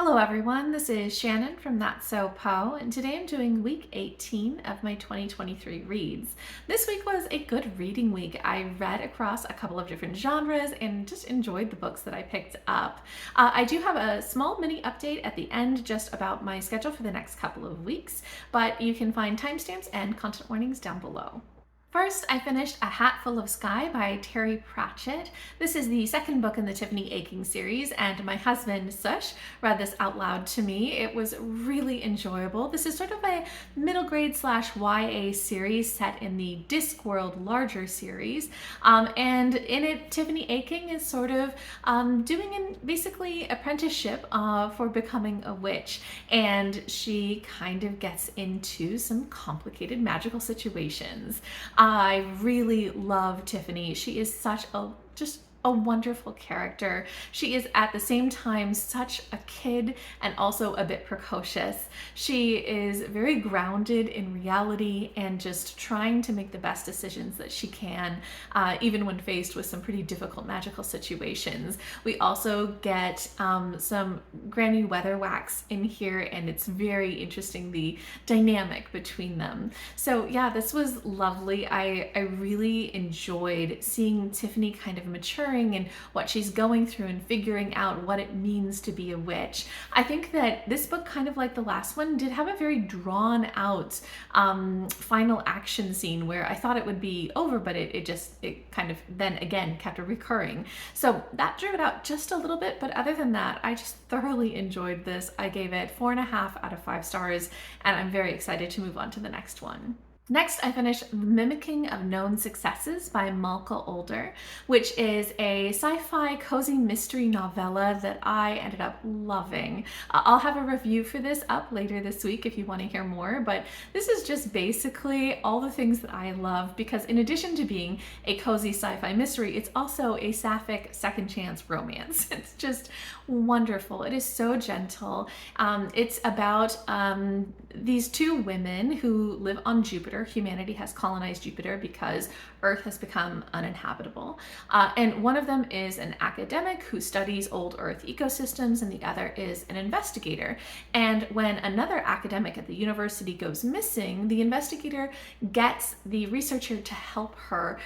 Hello everyone, this is Shannon from That's So Poe, and today I'm doing week 18 of my 2023 reads. This week was a good reading week. I read across a couple of different genres and just enjoyed the books that I picked up. I do have a small mini update at the end just about my schedule for the next couple of weeks, but you can find timestamps and content warnings down below. First, I finished A Hat Full of Sky by Terry Pratchett. This is the second book in the Tiffany Aching series, and my husband, Sush, read this out loud to me. It was really enjoyable. This is sort of a middle grade / YA series set in the Discworld larger series. And in it, Tiffany Aching is sort of doing an basically apprenticeship for becoming a witch. And she kind of gets into some complicated magical situations. I really love Tiffany. She is such a wonderful character. She is at the same time such a kid and also a bit precocious. She is very grounded in reality and just trying to make the best decisions that she can, even when faced with some pretty difficult magical situations. We also get some Granny Weatherwax in here, and it's very interesting, the dynamic between them. So yeah, this was lovely. I really enjoyed seeing Tiffany kind of maturing and what she's going through and figuring out what it means to be a witch. I think that this book, kind of like the last one, did have a very drawn out final action scene where I thought it would be over, but it kind of then again kept recurring. So that drew it out just a little bit, but other than that, I just thoroughly enjoyed this. I gave it 4.5 out of 5 stars, and I'm very excited to move on to the next one. Next, I finished Mimicking of Known Successes by Malka, which is a sci-fi cozy mystery novella that I ended up loving. I'll have a review for this up later this week if you want to hear more, but this is just basically all the things that I love, because in addition to being a cozy sci-fi mystery, it's also a sapphic second chance romance. It's just wonderful. It is so gentle. It's about these two women who live on Jupiter. Humanity has colonized Jupiter because Earth has become uninhabitable. And one of them is an academic who studies old Earth ecosystems, and the other is an investigator. And when another academic at the university goes missing, the investigator gets the researcher to help her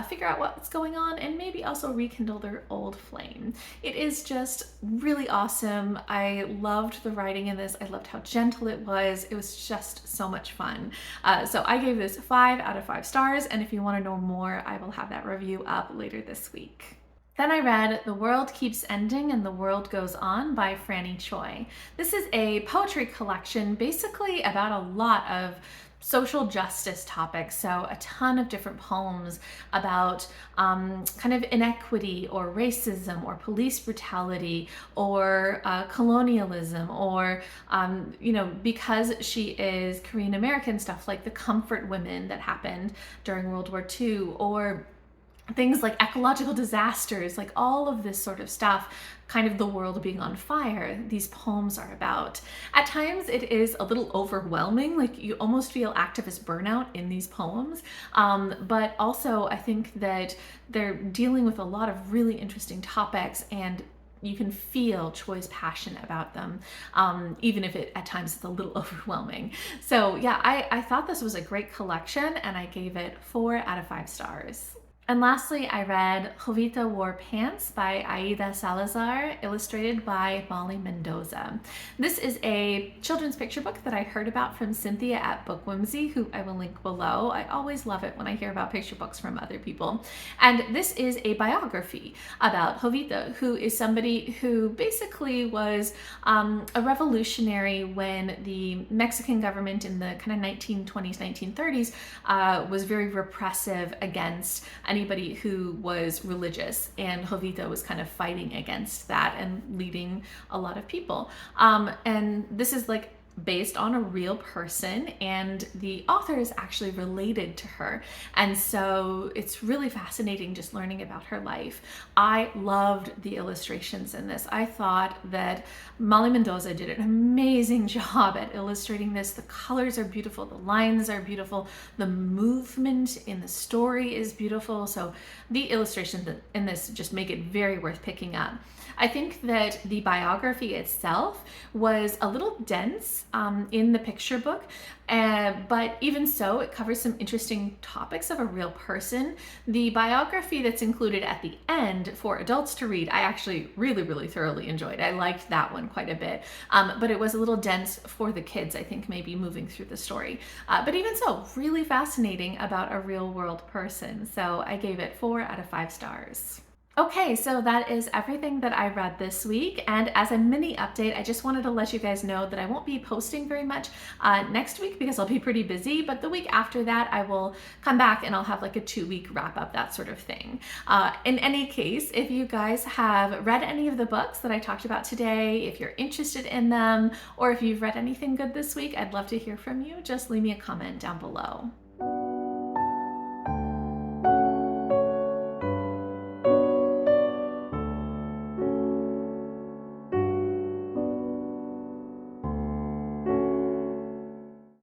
figure out what's going on and maybe also rekindle their old flame. It is just really awesome. I loved the writing in this. I loved how gentle it was. It was just so much fun. So I gave this 5 out of 5 stars, and if you want to know more, I will have that review up later this week. Then I read The World Keeps Ending and the World Goes On by Franny Choi. This is a poetry collection basically about a lot of social justice topics, so a ton of different poems about kind of inequity or racism or police brutality or colonialism or because she is Korean American, stuff like the comfort women that happened during World War II, or things like ecological disasters, like all of this sort of stuff, kind of the world being on fire, these poems are about. At times it is a little overwhelming, like you almost feel activist burnout in these poems, but also I think that they're dealing with a lot of really interesting topics, and you can feel Choi's passion about them, even if it at times is a little overwhelming. So yeah, I thought this was a great collection, and I gave it 4 out of 5 stars. And lastly, I read Jovita Wore Pants by Aida Salazar, illustrated by Mendoza. This is a children's picture book that I heard about from Cynthia at Book Whimsy, who I will link below. I always love it when I hear about picture books from other people. And this is a biography about Jovita, who is somebody who basically was a revolutionary when the Mexican government in the kind of 1920s, 1930s was very repressive against anybody who was religious, and Jovita was kind of fighting against that and leading a lot of people. And this is like based on a real person, and the author is actually related to her, and so it's really fascinating just learning about her life. I loved the illustrations in this. I thought that Mendoza did an amazing job at illustrating this. The colors are beautiful, the lines are beautiful, the movement in the story is beautiful, so the illustrations in this just make it very worth picking up. I think that the biography itself was a little dense in the picture book, but even so, it covers some interesting topics of a real person. The biography that's included at the end for adults to read, I actually really thoroughly enjoyed. I liked that one quite a bit, but it was a little dense for the kids, I think, maybe moving through the story. But even so, really fascinating about a real world person. So I gave it 4 out of 5 stars. Okay, so that is everything that I read this week. And as a mini update, I just wanted to let you guys know that I won't be posting very much next week because I'll be pretty busy. But the week after that, I will come back and I'll have like a 2-week wrap up, that sort of thing. In any case, if you guys have read any of the books that I talked about today, if you're interested in them, or if you've read anything good this week, I'd love to hear from you. Just leave me a comment down below.